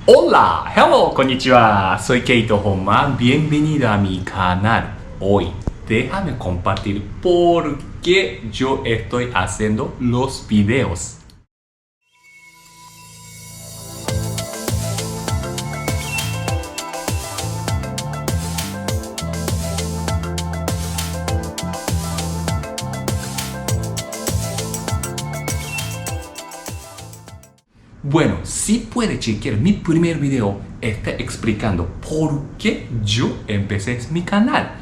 Hola, hello, konnichiwa. Soy Keito Honma. Bienvenido a mi canal. Hoy, déjame compartir por qué yo estoy haciendo los videos. Bueno, si puede chequear mi primer video, está explicando por qué yo empecé mi canal.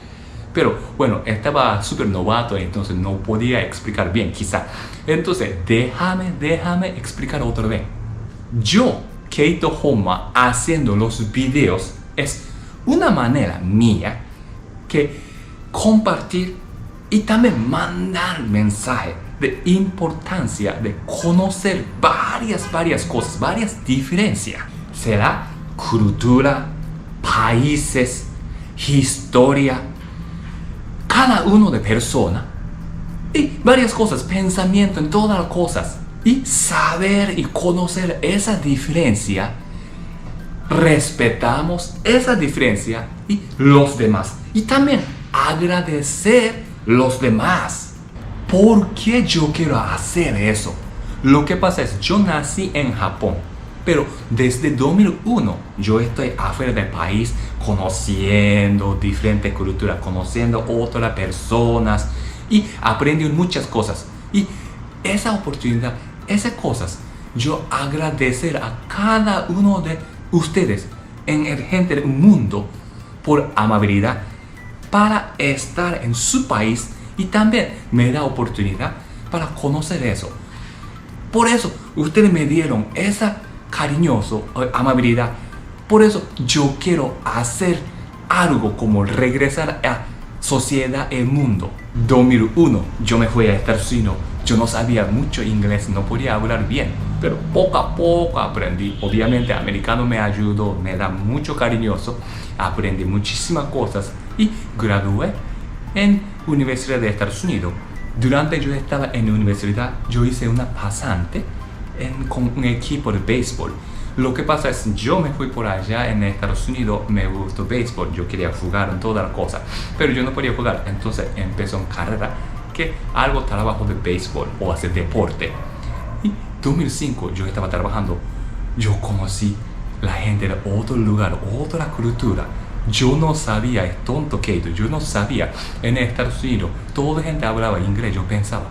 Pero bueno, estaba súper novato, entonces no podía explicar bien, quizá. Entonces, déjame explicar otra vez. Yo, Keito Honma, haciendo los videos es una manera mía que compartir y también mandar mensaje de importancia de conocer varias cosas, varias diferencias. Será cultura, países, historia, cada uno de persona y varias cosas, pensamiento en todas las cosas. Y saber y conocer esa diferencia, respetamos esa diferencia y los demás. Y también agradecer los demás. ¿Por qué yo quiero hacer eso? Lo que pasa es, yo nací en Japón, pero desde 2001 yo estoy afuera del país conociendo diferentes culturas, conociendo otras personas y aprendiendo muchas cosas. Y esa oportunidad, esas cosas, yo agradecer a cada uno de ustedes en el gente del mundo por amabilidad para estar en su país. Y también me da oportunidad para conocer eso. Por eso ustedes me dieron esa cariñoso amabilidad. Por eso yo quiero hacer algo como regresar a sociedad, el mundo. 2001 yo me fui a Estados Unidos. Yo no sabía mucho inglés, no podía hablar bien. Pero poco a poco aprendí. Obviamente americano me ayudó, me da mucho cariñoso. Aprendí muchísimas cosas y gradué en Universidad de Estados Unidos. Durante yo estaba en la universidad, yo hice una pasante con un equipo de béisbol. Lo que pasa es, yo me fui por allá en Estados Unidos, me gustó béisbol, yo quería jugar en todas las cosas, pero yo no podía jugar. Entonces empezó una carrera que algo trabajo de béisbol o hacer deporte. Y 2005 yo estaba trabajando, yo conocí la gente de otro lugar, otra cultura. Yo no sabía, es tonto Keito, yo no sabía. En Estados Unidos, toda la gente hablaba inglés. Yo pensaba,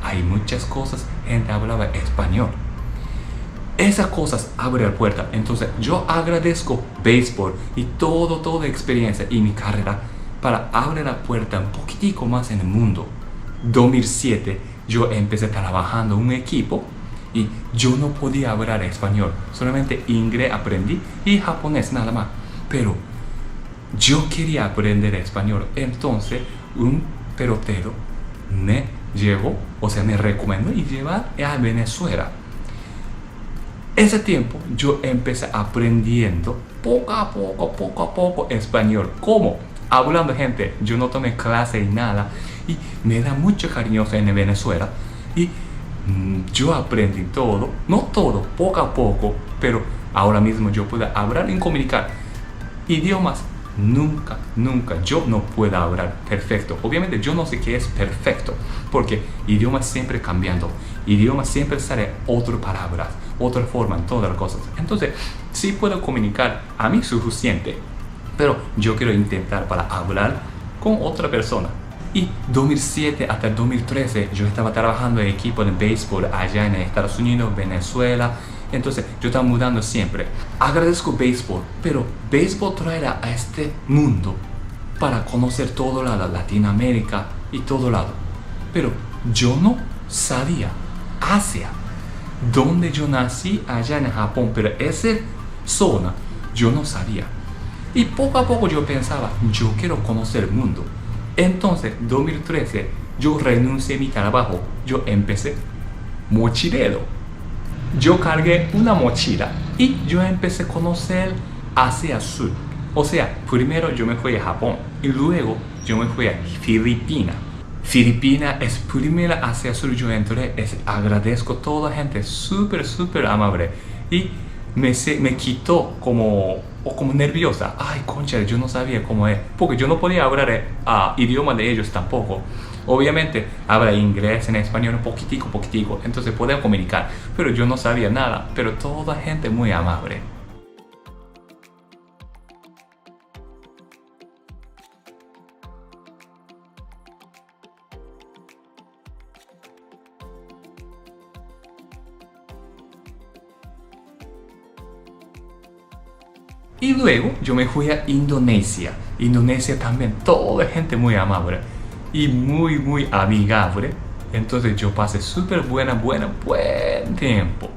hay muchas cosas, gente hablaba español. Esas cosas abren la puerta. Entonces, yo agradezco béisbol y toda experiencia y mi carrera para abrir la puerta un poquitico más en el mundo. 2007, yo empecé trabajando en un equipo y yo no podía hablar español. Solamente inglés aprendí y japonés nada más. Pero yo quería aprender español, entonces un pelotero me llevó, me recomendó y llevar a Venezuela. Ese tiempo yo empecé aprendiendo poco a poco español. ¿Cómo? Hablando gente, yo no tomé clase y nada y me da mucho cariño en Venezuela y yo aprendí todo, no todo, poco a poco, pero ahora mismo yo puedo hablar y comunicar idiomas. Nunca yo no puedo hablar perfecto. Obviamente yo no sé qué es perfecto, porque idioma siempre cambiando, idioma siempre sale otras palabras, otra forma en todas las cosas. Entonces sí puedo comunicar a mí suficiente, pero yo quiero intentar para hablar con otra persona. Y 2007 hasta 2013 yo estaba trabajando en equipo de béisbol allá en Estados Unidos, Venezuela. Entonces yo estaba mudando siempre. Agradezco béisbol, pero béisbol trae a este mundo para conocer todo lado, Latinoamérica y todo lado. Pero yo no sabía Asia, donde yo nací allá en Japón, pero esa zona yo no sabía. Y poco a poco yo pensaba, yo quiero conocer el mundo. Entonces 2013 yo renuncié a mi trabajo, yo empecé mochilero. Yo cargué una mochila y yo empecé a conocer Asia Sur. O sea, primero yo me fui a Japón y luego yo me fui a Filipinas. Filipinas es primera Asia Sur yo entré, agradezco a toda la gente súper amable. Y me quitó como nerviosa. Ay, concha, yo no sabía cómo es. Porque yo no podía hablar idioma de ellos tampoco. Obviamente habla inglés en español un poquitico, poquitico. Entonces podemos comunicar. Pero yo no sabía nada. Pero toda gente muy amable. Y luego yo me fui a Indonesia. Indonesia también, toda gente muy amable y muy, muy amigable. Entonces yo pasé súper buen tiempo.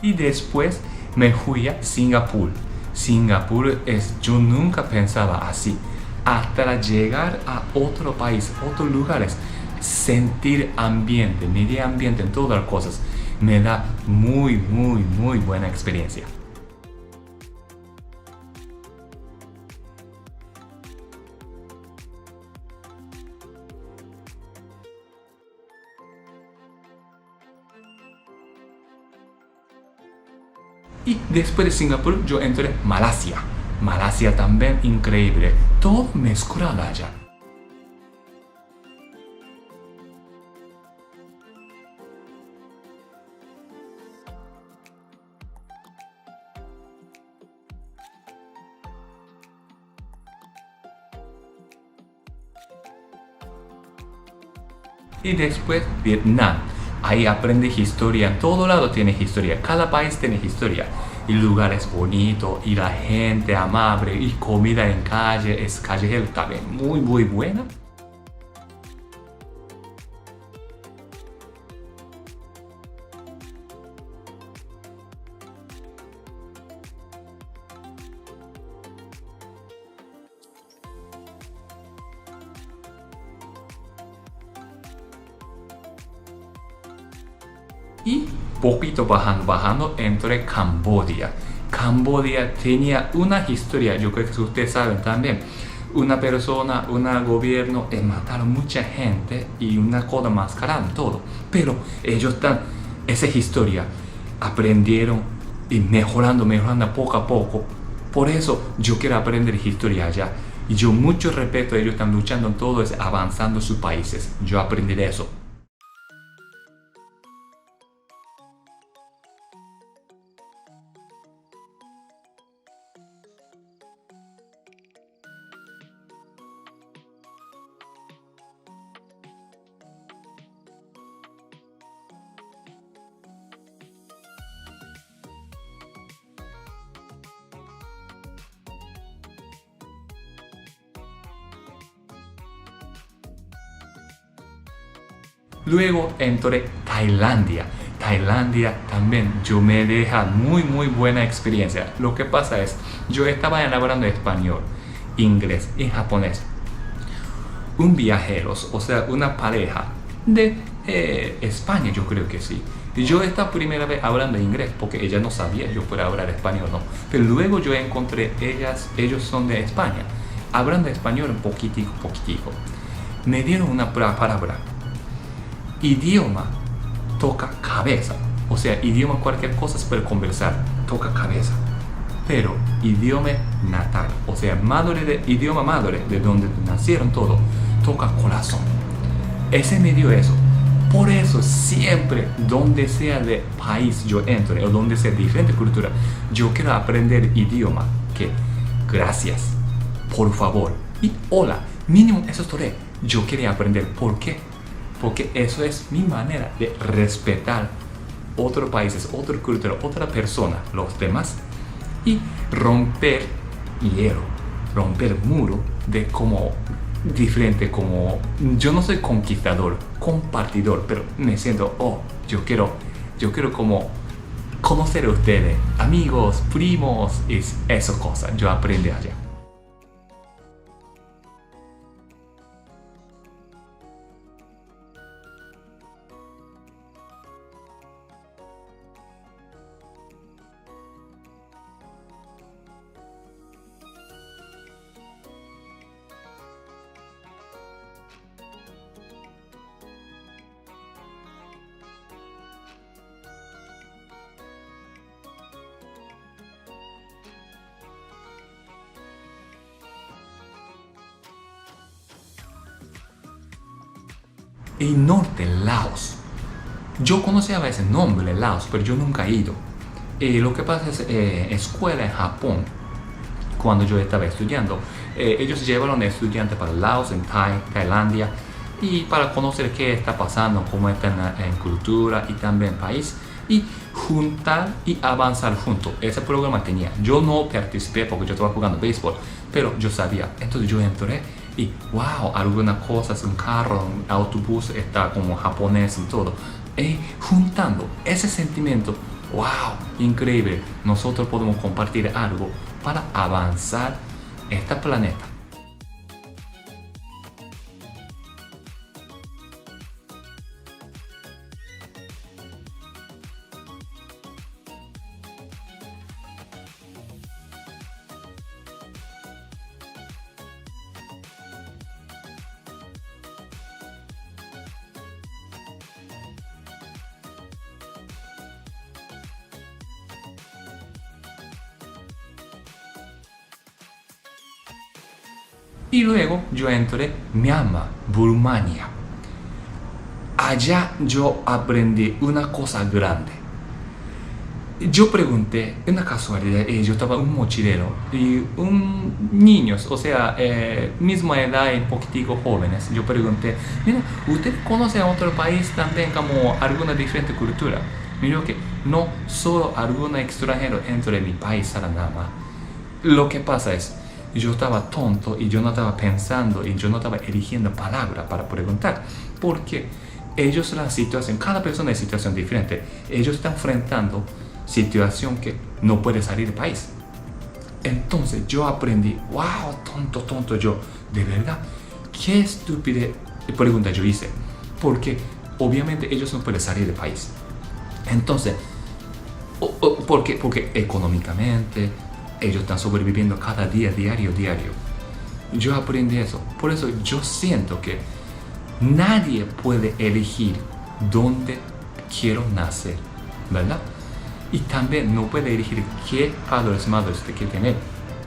Y después me fui a Singapur. Singapur yo nunca pensaba así. Hasta llegar a otro país, otros lugares, sentir ambiente, medio ambiente en todas las cosas, me da muy buena experiencia. Y después de Singapur yo entré en Malasia. Malasia también increíble. Todo mezclado allá. Y después Vietnam. Ahí aprendí historia. En todo lado tiene historia. Cada país tiene historia. Y lugares bonitos. Y la gente amable. Y comida en calle. Es callejero también. Muy buena. Y poquito bajando entré Camboya. Camboya tenía una historia, yo creo que ustedes saben también. Una persona, un gobierno, mataron mucha gente y una cosa mascarada, todo. Pero ellos están, esa historia, aprendieron y mejorando poco a poco. Por eso yo quiero aprender historia allá. Y yo mucho respeto, ellos están luchando en todo, es avanzando sus países. Yo aprendí de eso. Luego entré Tailandia. Tailandia también yo me deja muy buena experiencia. Lo que pasa es, yo estaba hablando español, inglés y japonés. Un viajero, o sea, una pareja de España, yo creo que sí. Y yo esta primera vez hablando inglés porque ella no sabía yo podía hablar español, ¿no? Pero luego yo encontré ellos son de España, hablando español un poquitico. Me dieron una palabra. Idioma toca cabeza. O sea, idioma cualquier cosa es para conversar, toca cabeza. Pero idioma natal, o sea, idioma madre, de donde nacieron todo, toca corazón. Ese me dio eso. Por eso siempre, donde sea de país yo entre, o donde sea diferente cultura, yo quiero aprender idioma. Que gracias, por favor, y hola, mínimo eso es todo. Yo quería aprender. ¿Por qué? Porque eso es mi manera de respetar otros países, otra cultura, otra persona, los demás, y romper hielo, romper muro de como diferente, como yo no soy conquistador, compartidor, pero me siento, yo quiero como conocer a ustedes, amigos, primos, es esa cosa, yo aprendí allá. El norte, Laos. Yo conocía ese nombre, Laos, pero yo nunca he ido. Lo que pasa es, escuela en Japón, cuando yo estaba estudiando, ellos llevaron estudiantes para Laos, en Tailandia, y para conocer qué está pasando, cómo está en cultura y también país, y juntar y avanzar juntos. Ese programa tenía. Yo no participé porque yo estaba jugando béisbol, pero yo sabía. Entonces yo entré y wow, algunas cosas, un carro, un autobús está como japonés y todo. Y juntando ese sentimiento, wow, increíble. Nosotros podemos compartir algo para avanzar este planeta. Y luego yo entré Myanmar, Birmania. Allá yo aprendí una cosa grande. Yo pregunté, una casualidad, yo estaba un mochilero y un niños, o sea, misma edad y un poquitico jóvenes. Yo pregunté, mira, ¿usted conoce a otro país también como alguna diferente cultura? Mira que no solo algún extranjero entre mi país, nada más. Lo que pasa es, yo estaba tonto y yo no estaba pensando y yo no estaba eligiendo palabras para preguntar. Porque ellos la situación, cada persona es situación diferente. Ellos están enfrentando situación que no puede salir del país. Entonces yo aprendí, wow, tonto yo, de verdad, qué estúpida pregunta yo hice. Porque obviamente ellos no pueden salir del país. Entonces, porque económicamente ellos están sobreviviendo cada día, diario. Yo aprendí eso. Por eso yo siento que nadie puede elegir dónde quiero nacer, ¿verdad? Y también no puede elegir qué padres, madres te quiere tener.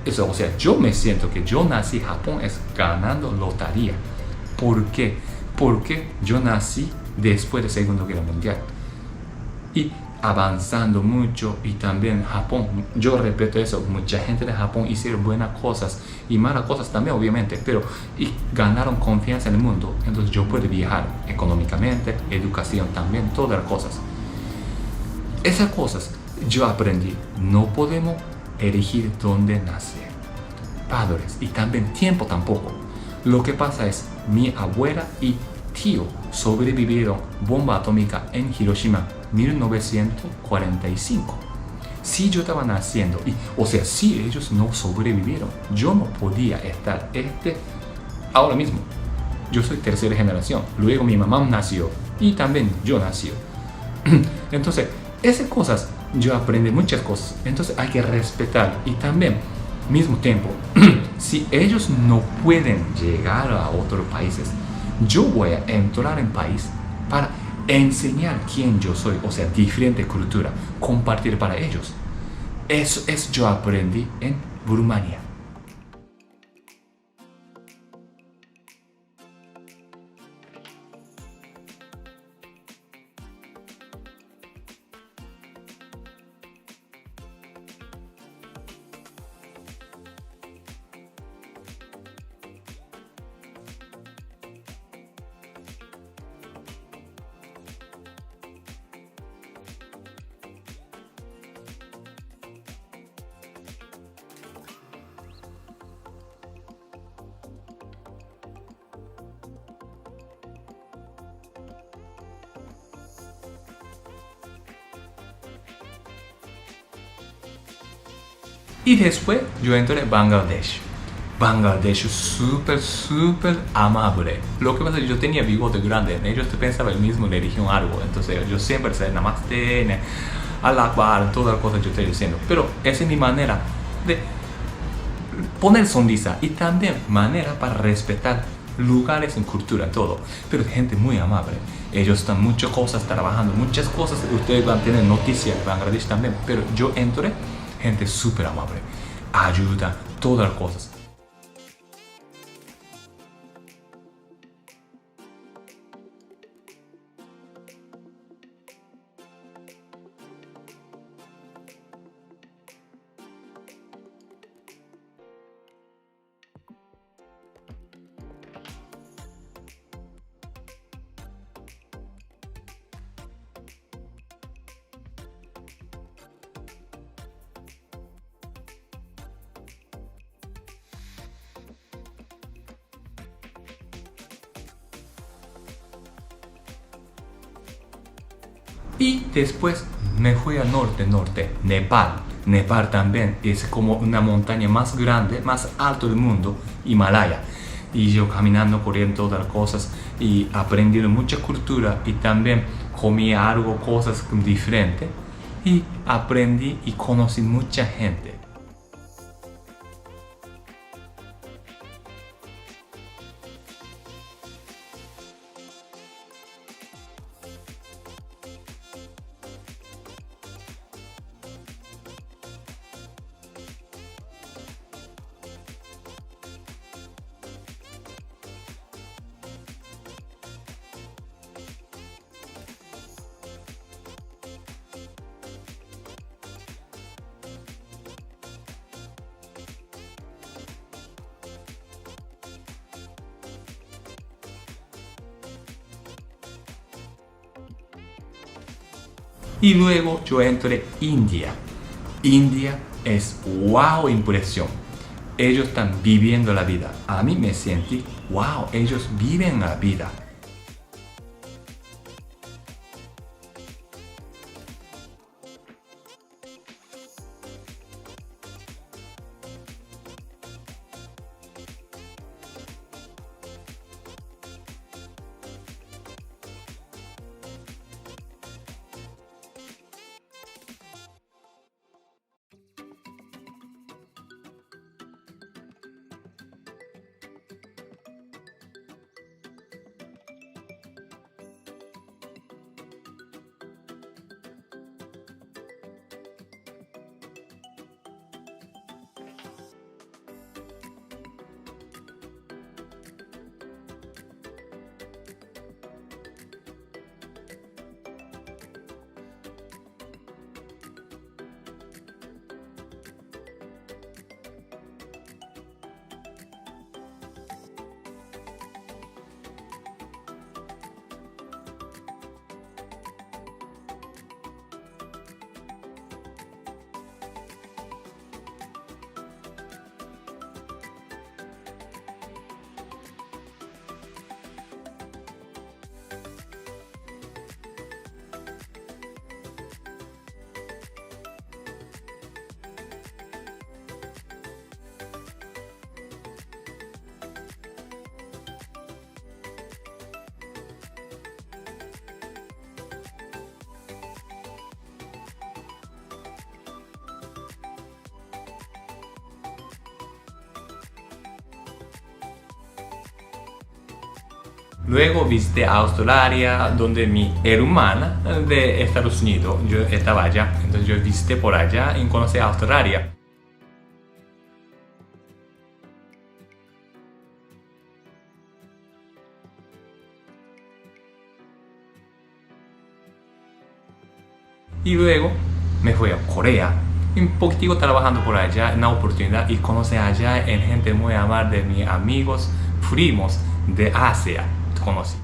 Eso, o sea, yo me siento que yo nací en Japón es ganando lotería. ¿Por qué? Porque yo nací después de la Segunda Guerra Mundial. Y avanzando mucho, y también Japón, yo respeto eso, mucha gente de Japón hicieron buenas cosas y malas cosas también obviamente, pero y ganaron confianza en el mundo. Entonces yo puedo viajar económicamente, educación también, todas las cosas. Esas cosas yo aprendí, no podemos elegir dónde nacer, padres, y también tiempo tampoco. Lo que pasa es, mi abuela y tío sobrevivieron bomba atómica en Hiroshima 1945. Si yo estaba naciendo, o sea, si ellos no sobrevivieron, yo no podía estar ahora mismo. Yo soy tercera generación, luego mi mamá nació y también yo nací. Entonces, esas cosas, yo aprendí muchas cosas. Entonces hay que respetar y también, mismo tiempo, si ellos no pueden llegar a otros países, yo voy a entrar en país para enseñar quién yo soy, o sea, diferente cultura, compartir para ellos. Eso es yo aprendí en Birmania. Y después yo entré en Bangladesh. Bangladesh es súper amable. Lo que pasa es que yo tenía bigote grande, ellos pensaban el mismo religión algo, entonces yo siempre decía namaste, al akbar, todas las cosas yo estoy diciendo. Pero esa es mi manera de poner sonrisa y también manera para respetar lugares en cultura, todo. Pero gente muy amable. Ellos están muchas cosas trabajando, muchas cosas. Ustedes van a tener noticias de Bangladesh también. Pero yo entré, gente súper amable, ayuda, todas las cosas. Y después me fui al norte, Nepal. Nepal también es como una montaña más grande, más alto del mundo, Himalaya. Y yo caminando, corriendo todas las cosas y aprendiendo mucha cultura y también comía algo, cosas diferentes. Y aprendí y conocí mucha gente. Y luego yo entré India. India es wow impresión. Ellos están viviendo la vida. A mí me sentí, wow, ellos viven la vida. Luego visité Australia, donde mi hermana de Estados Unidos, yo estaba allá, entonces yo visité por allá y conocí Australia. Y luego me fui a Corea, un poquitico trabajando por allá, una oportunidad y conocí allá en gente muy amable de mis amigos, primos de Asia, conocí.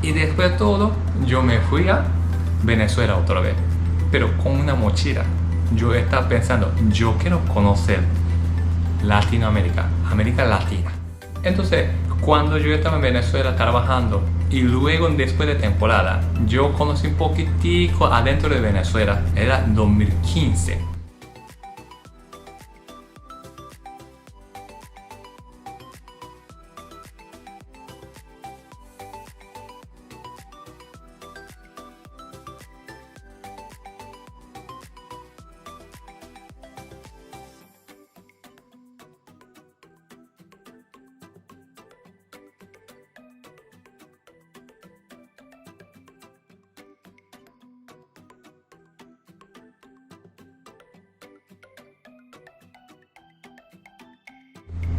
Y después de todo, yo me fui a Venezuela otra vez, pero con una mochila. Yo estaba pensando, yo quiero conocer Latinoamérica, América Latina. Entonces, cuando yo estaba en Venezuela trabajando y luego después de temporada, yo conocí un poquitico adentro de Venezuela, era 2015.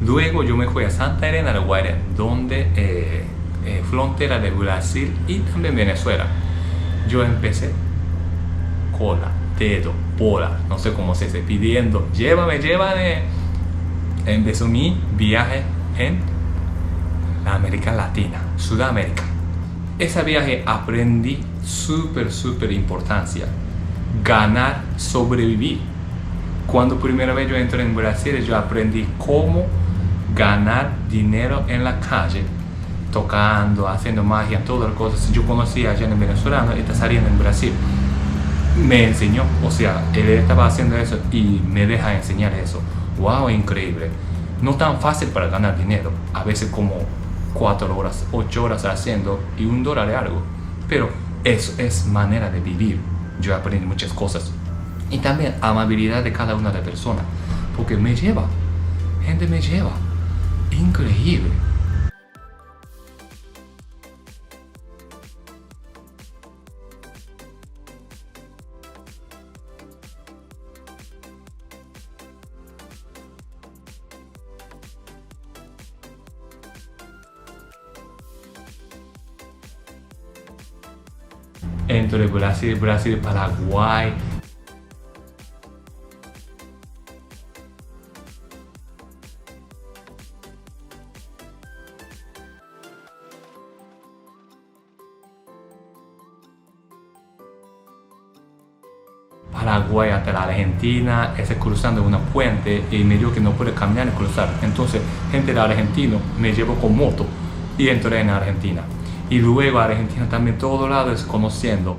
Luego yo me fui a Santa Elena del Guaire, donde frontera de Brasil y también Venezuela. Yo empecé cola, dedo, horas, no sé cómo se dice, pidiendo, llévame, llévame. Empezó mi viaje en la América Latina, Sudamérica. Ese viaje aprendí súper importancia, ganar, sobrevivir. Cuando primera vez yo entré en Brasil, yo aprendí cómo ganar dinero en la calle, tocando, haciendo magia, todas las cosas. Yo conocía allá en venezolano y saliendo en Brasil. Me enseñó, o sea, él estaba haciendo eso y me deja enseñar eso. Wow, increíble. No tan fácil para ganar dinero, a veces como 4 horas, 8 horas haciendo y $1 de algo. Pero eso es manera de vivir. Yo aprendí muchas cosas. Y también amabilidad de cada una de las personas, porque me lleva, gente me lleva, increíble. Entre Brasil, Paraguay. Paraguay hasta la Argentina, ese cruzando una puente y me dijo que no puede caminar y cruzar. Entonces, gente de Argentina me llevó con moto y entré en Argentina. Y luego Argentina también todo lado es conociendo.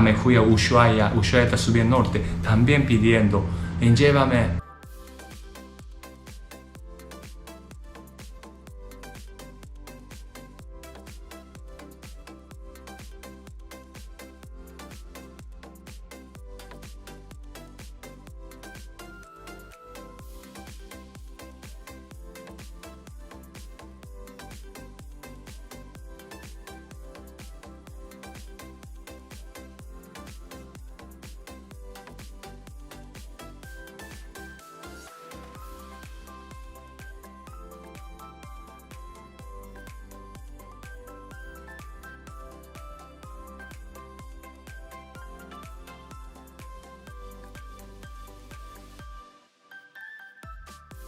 Me fui a Ushuaia, Ushuaia está subiendo norte, también pidiendo, llévame.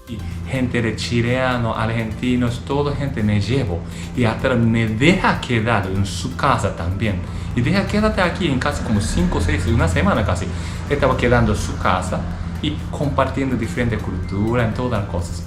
Y gente de chileanos, argentinos, toda gente me llevo y hasta me deja quedar en su casa también. Y deja quédate aquí en casa como 5 o 6, una semana casi. Estaba quedando en su casa y compartiendo diferentes culturas, en todas las cosas.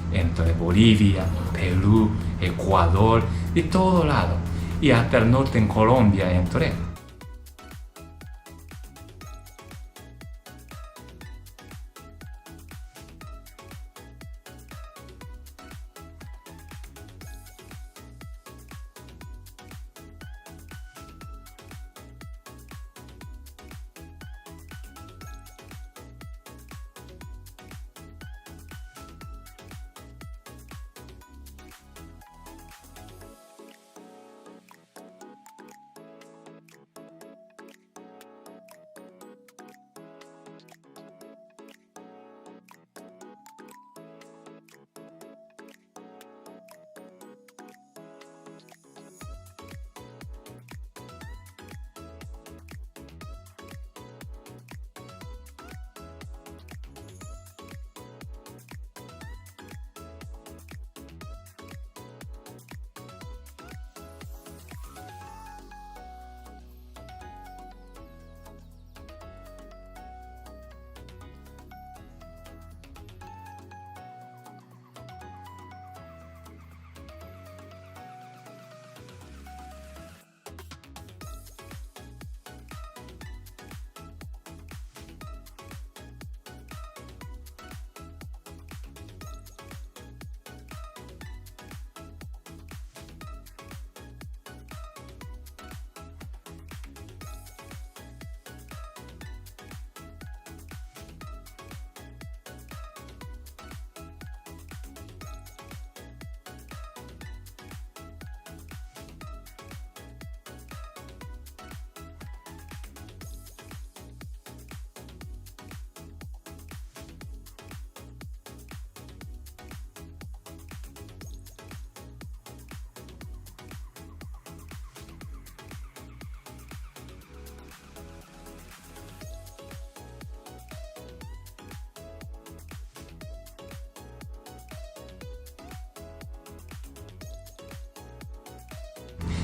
Entre Bolivia, Perú, Ecuador, de todo lado. Y hasta el norte en Colombia entré.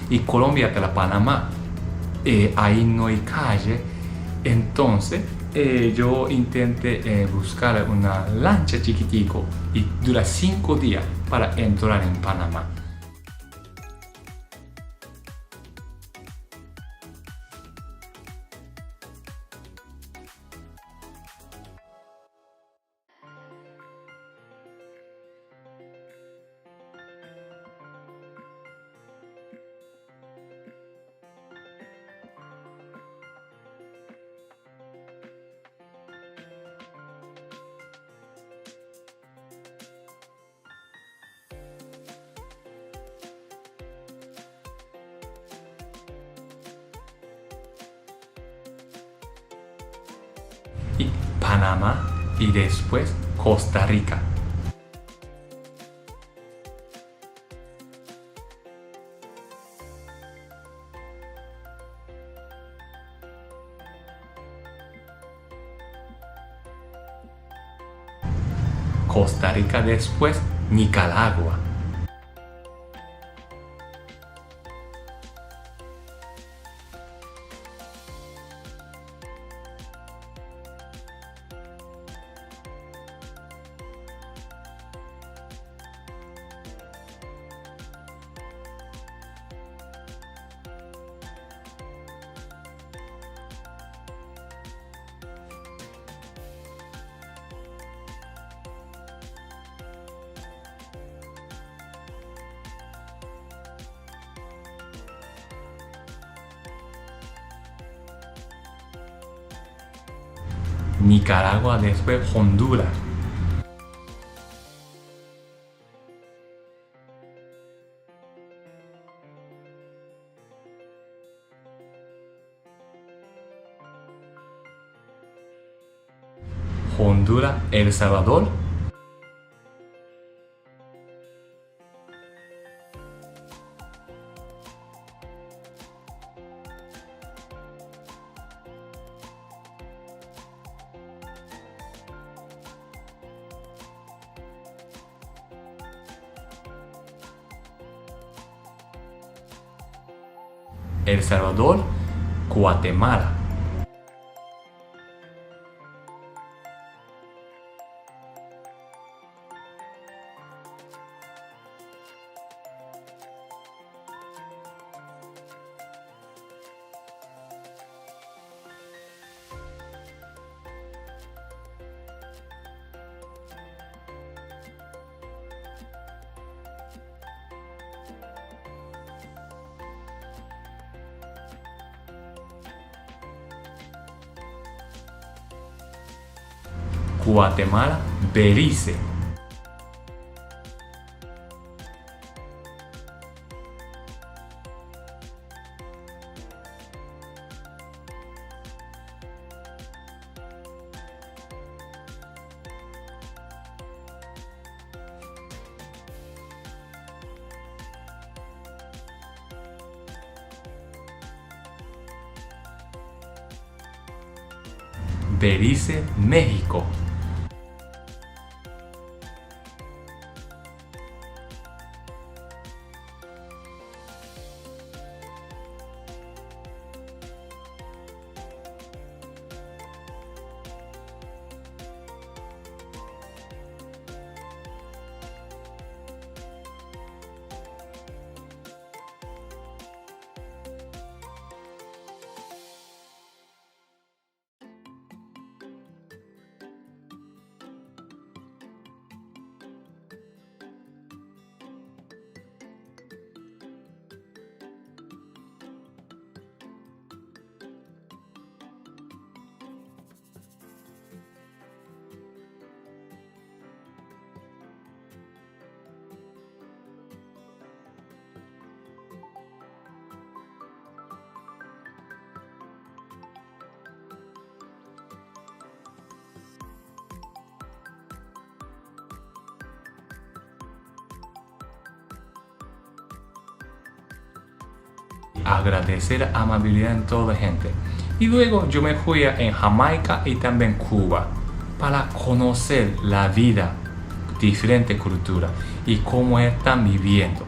y Colombia de la Panamá. Ahí no hay calle, entonces yo intenté buscar una lancha chiquitico y dura 5 días para entrar en Panamá. Y Panamá y después Costa Rica. Costa Rica después Nicaragua. Nicaragua después Honduras. Honduras, El Salvador. El Salvador, Guatemala. Guatemala, Belice. Belice, México. Agradecer la amabilidad en toda la gente. Y luego yo me fui en Jamaica y también Cuba para conocer la vida, diferente cultura y cómo están viviendo.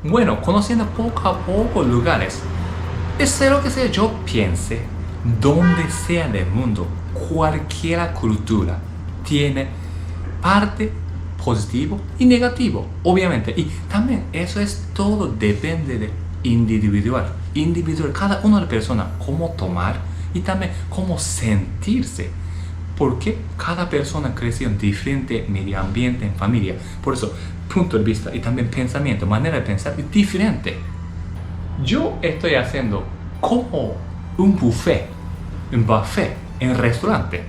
Bueno, conociendo poco a poco lugares, sea lo que sea, yo piense, donde sea del mundo, cualquier cultura tiene parte positivo y negativo, obviamente. Y también eso es todo, depende de individual, cada una de las personas, cómo tomar y también cómo sentirse. Porque cada persona creció en diferente medio ambiente, en familia. Por eso, punto de vista y también pensamiento, manera de pensar es diferente. Yo estoy haciendo como un buffet en restaurante.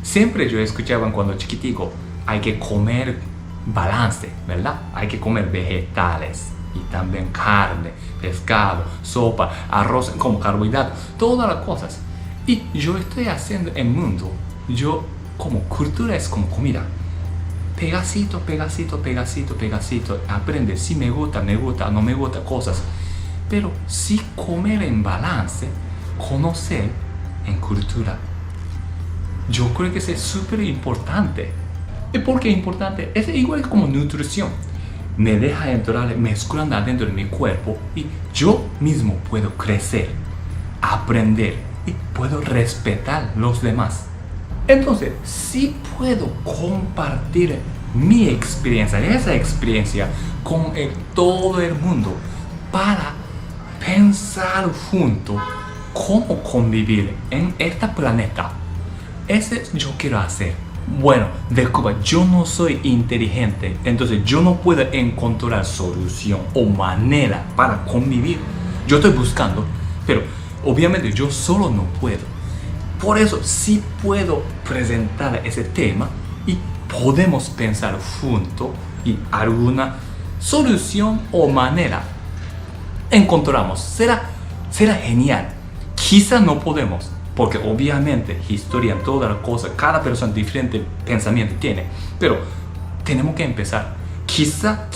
Siempre yo escuchaba cuando chiquitico, hay que comer balance, ¿verdad? Hay que comer vegetales y también carne, pescado, sopa, arroz como carbohidratos, todas las cosas. Y yo estoy haciendo el mundo, yo como cultura es como comida. Pedacito, aprende si me gusta, no me gusta cosas. Pero si comer en balance, conocer en cultura, yo creo que es súper importante. ¿Y por qué es importante? Es igual como nutrición. Me deja entrar, mezclando adentro de mi cuerpo y yo mismo puedo crecer, aprender y puedo respetar los demás. Entonces, si puedo compartir mi experiencia, esa experiencia con todo el mundo para pensar juntos cómo convivir en este planeta. Ese yo quiero hacer. Bueno, disculpa, yo no soy inteligente, entonces yo no puedo encontrar solución o manera para convivir. Yo estoy buscando, pero obviamente yo solo no puedo. Por eso sí puedo presentar ese tema y podemos pensar juntos y alguna solución o manera encontramos. Será genial. Quizá no podemos, porque obviamente historia en todas las cosas, cada persona diferente pensamiento tiene, pero tenemos que empezar. Quizá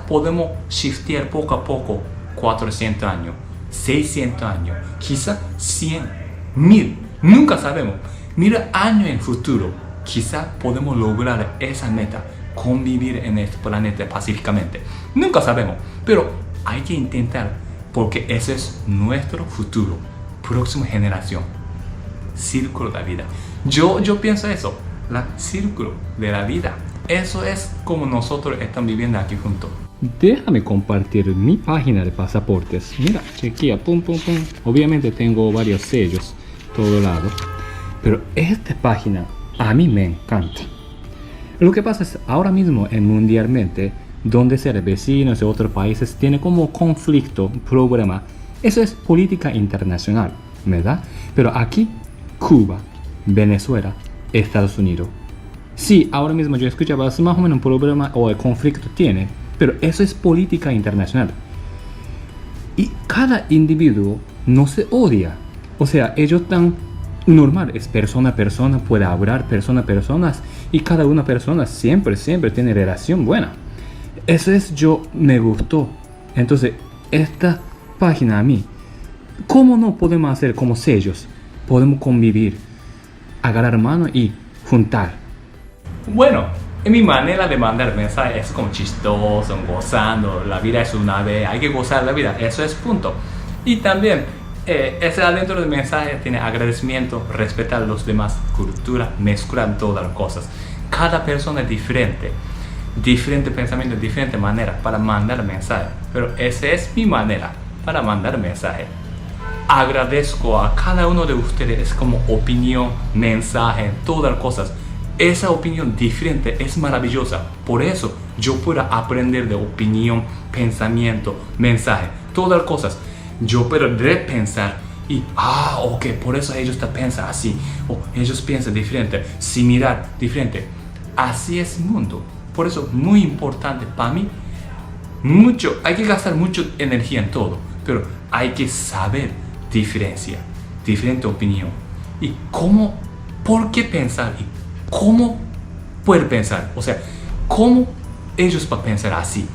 podemos shiftear poco a poco 400 años, 600 años, quizá 100, 1000, nunca sabemos. Mira años en el futuro, quizá podemos lograr esa meta, convivir en este planeta pacíficamente. Nunca sabemos, pero hay que intentar, porque ese es nuestro futuro, próxima generación. Círculo de la vida. Yo pienso eso, la círculo de la vida. Eso es como nosotros estamos viviendo aquí juntos. Déjame compartir mi página de pasaportes. Mira, chequea, pum. Obviamente tengo varios sellos, todo lado. Pero esta página a mí me encanta. Lo que pasa es, ahora mismo mundialmente, donde sea vecinos de otros países, tiene como conflicto, problema. Eso es política internacional, ¿verdad? Pero aquí, Cuba, Venezuela, Estados Unidos. Sí, ahora mismo yo escuchaba más o menos un problema o el conflicto tiene, pero eso es política internacional. Y cada individuo no se odia. O sea, ellos están normal, es persona a persona, puede hablar persona a personas y cada una persona siempre tiene relación buena. Eso es, yo me gustó. Entonces, esta página a mí, ¿cómo no podemos hacer como sellos? Podemos convivir, agarrar mano y juntar. Bueno, en mi manera de mandar mensajes es como chistoso, gozando, la vida es una vez, hay que gozar la vida, eso es punto. Y también, ese adentro del mensaje tiene agradecimiento, respetar a los demás, cultura, mezclar todas las cosas. Cada persona es diferente pensamiento, diferente manera para mandar mensaje, pero esa es mi manera para mandar mensaje. Agradezco a cada uno de ustedes, es como opinión, mensaje, todas las cosas. Esa opinión diferente es maravillosa. Por eso yo puedo aprender de opinión, pensamiento, mensaje, todas las cosas. Yo puedo repensar y, ok, por eso ellos piensan así, o ellos piensan diferente, similar, diferente. Así es el mundo. Por eso muy importante para mí, hay que gastar mucha energía en todo, pero hay que saber diferencia, diferente opinión y por qué pensar y cómo poder pensar, o sea, cómo ellos van a pensar así,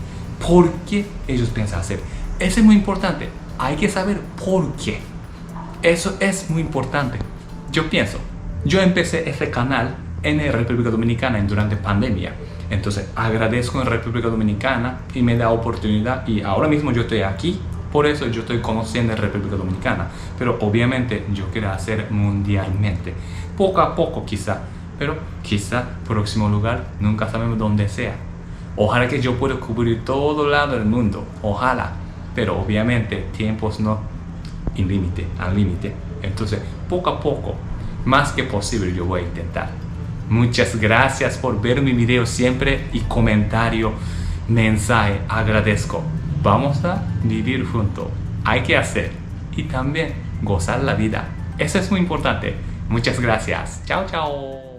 por qué ellos piensan así. Eso es muy importante, hay que saber por qué. Eso es muy importante. Yo empecé este canal en la República Dominicana durante pandemia. Entonces agradezco en República Dominicana y me da oportunidad, y ahora mismo yo estoy aquí, por eso yo estoy conociendo República Dominicana, pero obviamente yo quiero hacer mundialmente, poco a poco quizá, pero quizá próximo lugar, nunca sabemos dónde sea. Ojalá que yo pueda cubrir todo lado del mundo, ojalá, pero obviamente tiempos no al límite. Entonces, poco a poco, más que posible, yo voy a intentar. Muchas gracias por ver mi video siempre y comentario, mensaje, agradezco. Vamos a vivir juntos, hay que hacer y también gozar la vida. Eso es muy importante. Muchas gracias. Chao, chao.